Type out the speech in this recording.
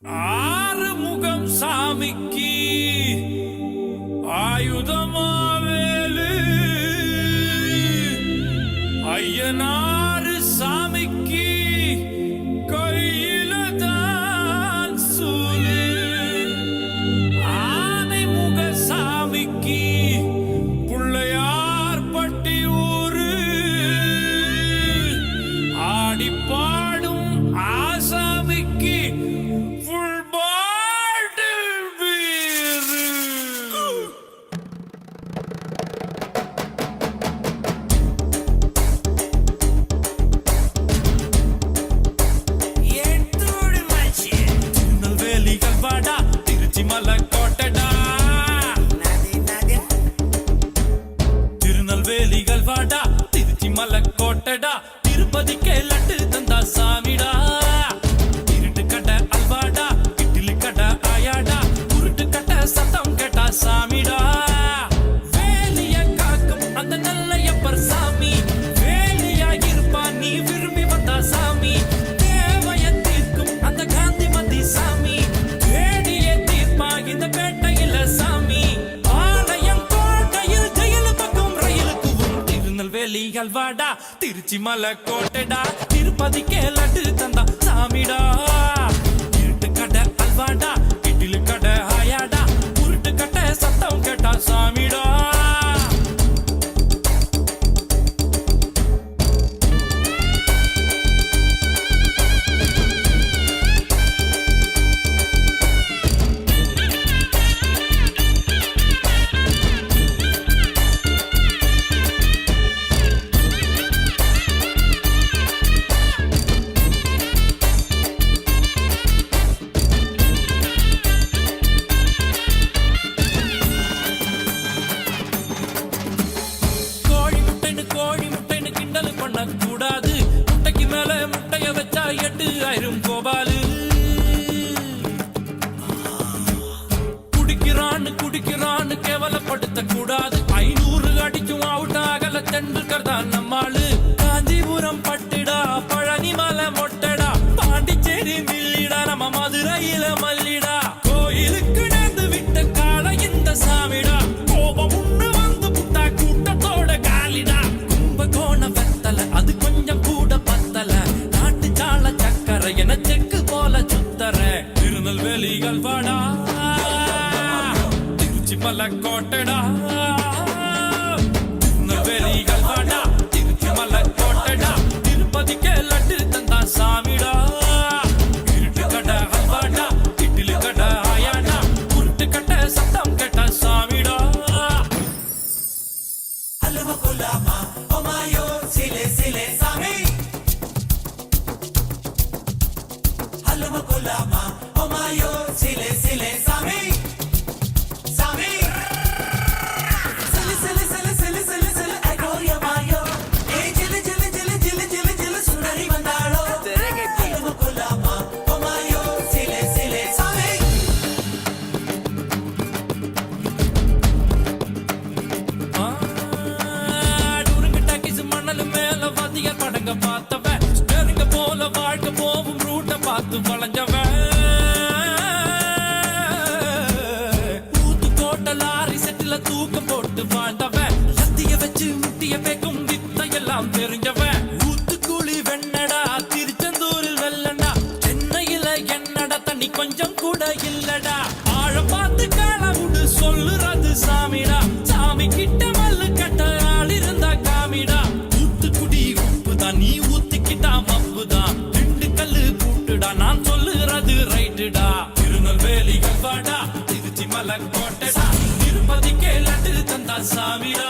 ஆறுமுகம் சாமிக்கு ஆயுதமாவேலு ஐயனாறு சாமிக்கு கையில தான் சூலு ஆனைமுக சாமிக்கு புள்ளையார் பட்டி ஊரு ஆடி பாடும் ஆசாமிக்கு கோட்டடா திருப்பதிக்கே லட்டு தந்தா சாமிடா இருட்டு கட்ட அல்வாடா இட்லி கட்ட ஆயாடா உருட்டு கட்ட சத்தம் கேட்டா சாமிடா வேலிய காக்கும் அந்த நல்லையப்பர் சாமி வேலியா இருப்பா நீ விரும்பி வந்தா சாமி தேவைய தீர்க்கும் அந்த காந்தி மதி சாமி வேடிய தீர்ப்பா இந்த பேட்டையில சாமி ஆலயம் கோட்டையில் ஜெயில பக்கம் ரயிலுக்கு திருநெல்வேலி அல்வாடா திருச்சி மலை கோட்டைடா திருப்பதிக்கே லட்டு தந்தா சாமிடா இருட்டு கடை அல்வாடா இட்லி கடை ஆயாடா உருட்டு கட்ட சத்தம் கேட்டா சாமிடா கோழி முட்டைன்னு கிண்டல் பண்ண கூடாது முட்டைக்கு மேல முட்டைய வச்சா 8000 கோபாலு குடிக்கிறான்னு கேவலப்படுத்த கூடாது 500 அடிக்கும் அவுட் ஆகல தெண்டுல்கர் தான் நம்மாளு காஞ்சிபுரம் பட்டுடா பழனி மலை மொட்டடா பாண்டிச்சேரி மில்லிடா நம்ம மதுரையில மல்லிடா கோயிலுக்கு நடந்து விட்ட கால இந்த சாமிடா கோபம் உண்டு வந்து புட்டா கூட்டத்தோட காலிடா கோண வெத்தல அது கொஞ்சம் கூட பத்தல நாட்டு சால சக்கரை என செக்கு போல சுத்தர திருநெல்வேலி அல்வாடா திருச்சி மலை கோட்டடா திருநெல்வேலி அல்வாடா திருச்சி மலை கோட்டடா திருப்பதிக்கே லட்டு தந்தா சாமிடா இருட்டு கடை அல்வாடா இட்லி கடை ஆயாடா உருட்டு கட்ட சத்தம் கேட்ட சாமிடா அல்வா கொல்லாமா ஓமாயோ சிலே சிலே சாமி அல்வா கொல்லாமா ஓமாயோ சிலே சிலே சாமி சாமி சிலே சிலே சிலே சிலே சிலே சிலே அகோரியா மாயோ ஏ ஜிலே ஜிலே ஜிலே ஜிலே ஜிலே ஜிலே சுந்தரி வந்தாளோ அல்வா கொல்லாமா ஓமாயோ சிலே சிலே சாமி படங்க பார்த்தவன் ஸ்டேரிங்க போல வாழ்க்கை போவும் ரூட்ட பார்த்து வளைஞ்சவன் ஊத்து கோட்ட லாரி செட்டில தூக்கம் போட்டு வாழ்ந்தவன் லத்திய வச்சு முட்டிய பேக்கும் வித்தையெல்லாம் தெரிஞ்சவன் ஊத்துக்குழி வெண்ணடா திருச்செந்தூரில் வெள்ளடா சென்னையில என்னடா தண்ணி கொஞ்சம் கூட இல்லடா ஆழம் பார்த்து காலமுடு சொல்லுறது சாமிடா சாமி கிட்ட மல்லு கட்ட ஆள் இருந்தா காமிடா நீ ஊத்திக்கிட்டா மப்புதான் 2 கல்லு கூட்டுடா நான் சொல்லுறது ரைட்டுடா திருநெல்வேலி அல்வாடா திருச்சி மலை கோட்டடா திருப்பதிக்கே லட்டு தந்தா சாமிடா